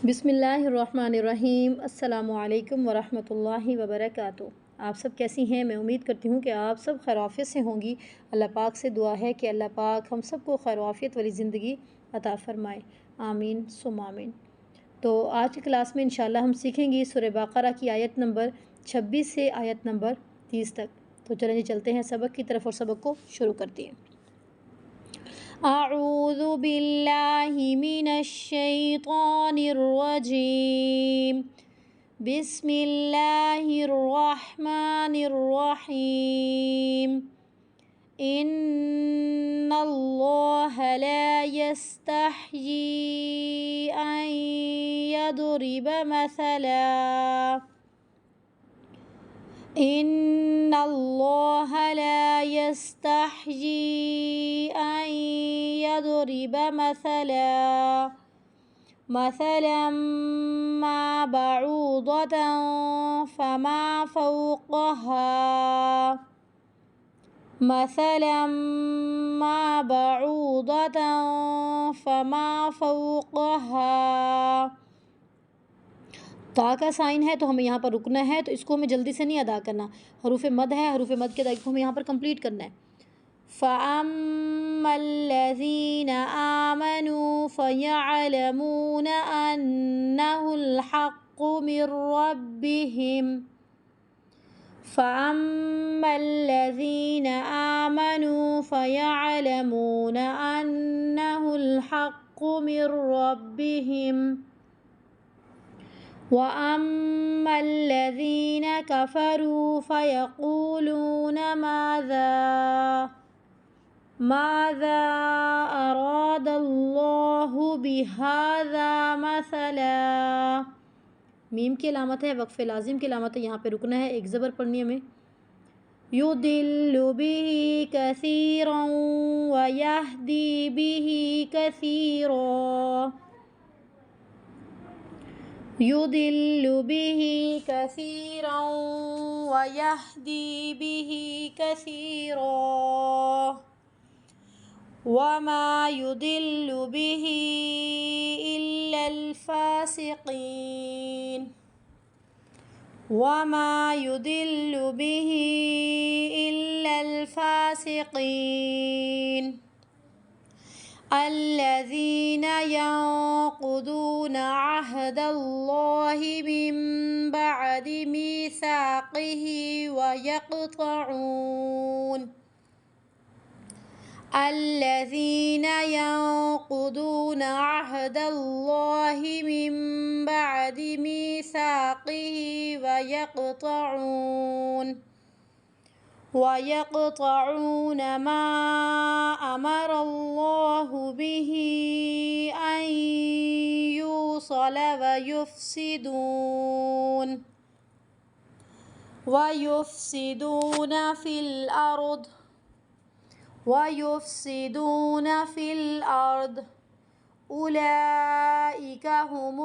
بسم اللہ الرحمن الرحیم۔ السلام علیکم ورحمۃ اللہ وبرکاتہ۔ آپ سب کیسی ہیں؟ میں امید کرتی ہوں کہ آپ سب خیر و عافیت سے ہوں گی۔ اللہ پاک سے دعا ہے کہ اللہ پاک ہم سب کو خیر و عافیت والی زندگی عطا فرمائے، آمین ثم آمین۔ تو آج کی کلاس میں انشاءاللہ ہم سیکھیں گی سورہ بقرہ کی آیت نمبر 26 سے آیت نمبر 30 تک۔ تو چلیں جی چلتے ہیں سبق کی طرف اور سبق کو شروع کرتے ہیں۔ اعوذ باللہ من الشیطان الرجیم، بسم اللہ الرحمن الرحیم۔ ان اللہ لا یستحیی ان یضرب مثلا ان اللہ لا یستحیی ان یضرب مثلا ما بعوضة فما فوقها تا کا سائن ہے تو ہمیں یہاں پر رکنا ہے، تو اس کو ہمیں جلدی سے نہیں ادا کرنا۔ حروف مد ہے، حروف مد کے ادائیگی کو ہمیں یہاں پر کمپلیٹ کرنا ہے۔ فَأَمَّا الَّذِينَ آمَنُوا فَيَعْلَمُونَ أَنَّهُ الْحَقُّ مِنْ رَبِّهِمْ فَأَمَّا الَّذِينَ آمَنُوا فَيَعْلَمُونَ أَنَّهُ الْحَقُّ مِنْ رَبِّهِمْ وَأَمَّا الَّذِينَ كَفَرُوا فَيَقُولُونَ ماذا أَرَادَ اللَّهُ بِهَذَا مَثَلًا۔ میم کی علامت ہے، وقف لازم کی علامت ہے، یہاں پہ رکنا ہے، ایک زبر پڑھنی ہے ہمیں۔ يُضِلُّ بِهِ كَثِيرًا وَيَهْدِي بِهِ كَثِيرًا يُضِلُّ بِهِ كَثِيرًا وَيَهْدِي بِهِ كَثِيرًا وَمَا يُضِلُّ بِهِ إِلَّا الْفَاسِقِينَ الذين ينقضون عهد الله من بعد ميثاقه الذين ينقضون عهد الله من بعد ميثاقه ويقطعون ما أمر الله به أن يوصل ويفسدون في الأرض أولئك هم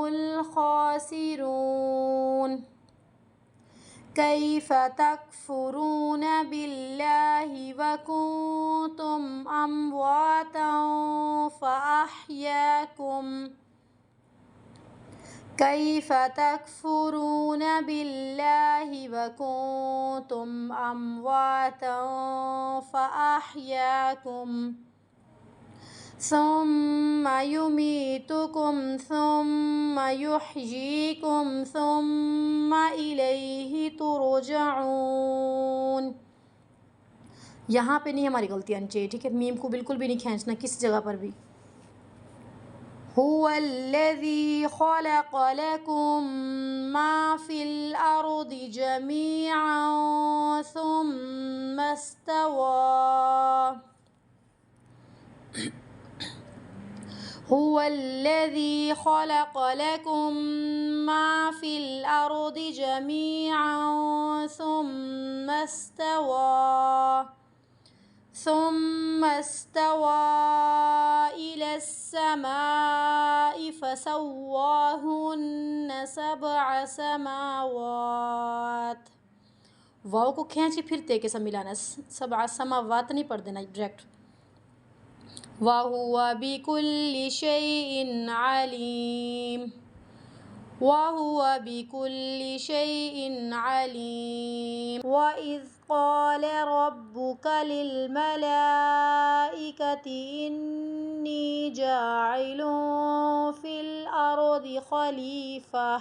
الخاسرون كيف تكفرون بالله وكنتم أمواتا فأحياكم ثم يميتكم ثم يحييكم ثم إليه ترجعون۔ یہاں پہ نہیں ہماری غلطی آنی چاہیے، ٹھیک ہے؟ میم کو بالکل بھی نہیں کھینچنا کسی جگہ پر بھی۔ هو الذي خلق لكم ما في الأرض جميعا ثم استوى هو الذي خلق لكم ما في الأرض جميعا ثم استوى إلى السماء فسواهن 7 سماوات۔ واو کو کھینچ کے پھر تے کے ساتھ ملانا، 7 سماوات نہیں پڑھ دینا ڈائریکٹ۔ وَهُوَ بِكُلِّ شَيْءٍ عَلِيمٌ وَهُوَ بِكُلِّ شَيْءٍ عَلِيمٌ وَإِذْ قَالَ رَبُّكَ لِلْمَلَائِكَةِ إِنِّي جَاعِلٌ فِي الْأَرْضِ خَلِيفَةً۔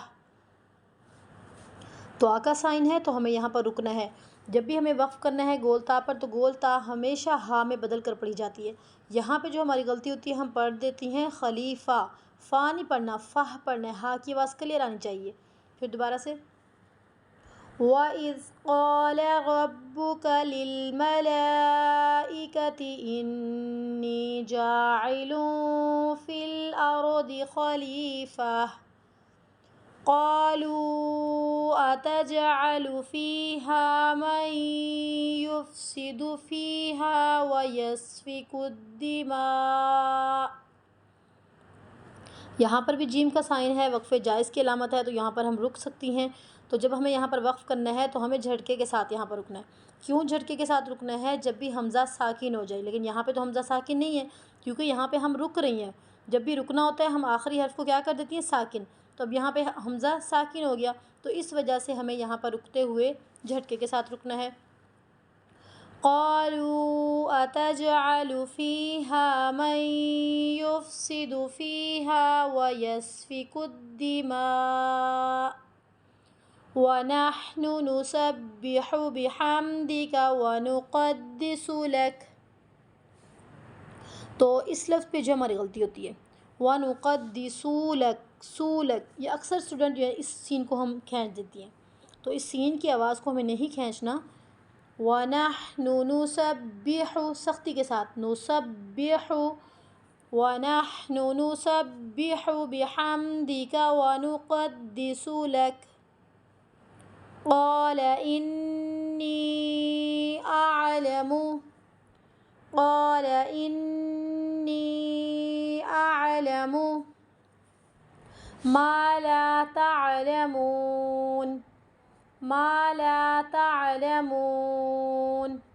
تو آ کا سائن ہے تو ہمیں یہاں پر رکنا ہے۔ جب بھی ہمیں وقف کرنا ہے گول تا پر تو گول تا ہمیشہ ہا میں بدل کر پڑھی جاتی ہے۔ یہاں پہ جو ہماری غلطی ہوتی ہے ہم پڑھ دیتی ہیں خلیفہ، فا نہیں پڑھنا، فہ پڑھنا ہے، ہا کی آواز کلیئر آنی چاہیے۔ پھر دوبارہ سے وَإِذْ قَالَ رَبُّكَ لِلْمَلَائِكَةِ إِنِّي جَاعِلٌ فِي الْأَرْضِ خَلِيفَةً قَالُوا أَتَجْعَلُ فِيهَا مَن يُفْسِدُ فِيهَا وَيَسْفِكُ الدِّمَاءَ۔ یہاں پر بھی جیم کا سائن ہے، وقف جائز کی علامت ہے، تو یہاں پر ہم رک سکتی ہیں۔ تو جب ہمیں یہاں پر وقف کرنا ہے تو ہمیں جھٹکے کے ساتھ یہاں پر رکنا ہے۔ کیوں جھٹکے کے ساتھ رکنا ہے؟ جب بھی حمزہ ساکن ہو جائے، لیکن یہاں پہ تو حمزہ ساکن نہیں ہے کیونکہ یہاں پہ ہم رک رہی ہیں۔ جب بھی رکنا ہوتا ہے ہم آخری حرف کو کیا کر دیتی ہیں؟ ساکن۔ تو اب یہاں پہ حمزہ ساکن ہو گیا تو اس وجہ سے ہمیں یہاں پر رکتے ہوئے جھٹکے کے ساتھ رکنا ہے۔ قَالُوا أَتَجْعَلُ فِيهَا مَن يُفْسِدُ فِيهَا وَيَسْفِكُ الدِّمَاءَ وَنَحْنُ نُسَبِّحُ بِحَمْدِكَ وَنُقَدِّسُ لَكَ۔ تو اس لفظ پہ جو ہماری غلطی ہوتی ہے وَنُقَدِّسُ لَكَ، سولک، یہ اکثر اسٹوڈنٹ جو ہے اس سین کو ہم کھینچ دیتی ہیں، تو اس سین کی آواز کو ہمیں نہیں کھینچنا۔ وَنَحْنُ نُسَبِّحُ، سختی کے ساتھ، نُسَبِّحُ، وَنَحْنُ نُسَبِّحُ بِحَمْدِكَ وَنُقَدِّسُ لَكَ قَالَ إِنِّي أَعْلَمُ مَا لَا تَعْلَمُونَ، مَا لَا تَعْلَمُونَ۔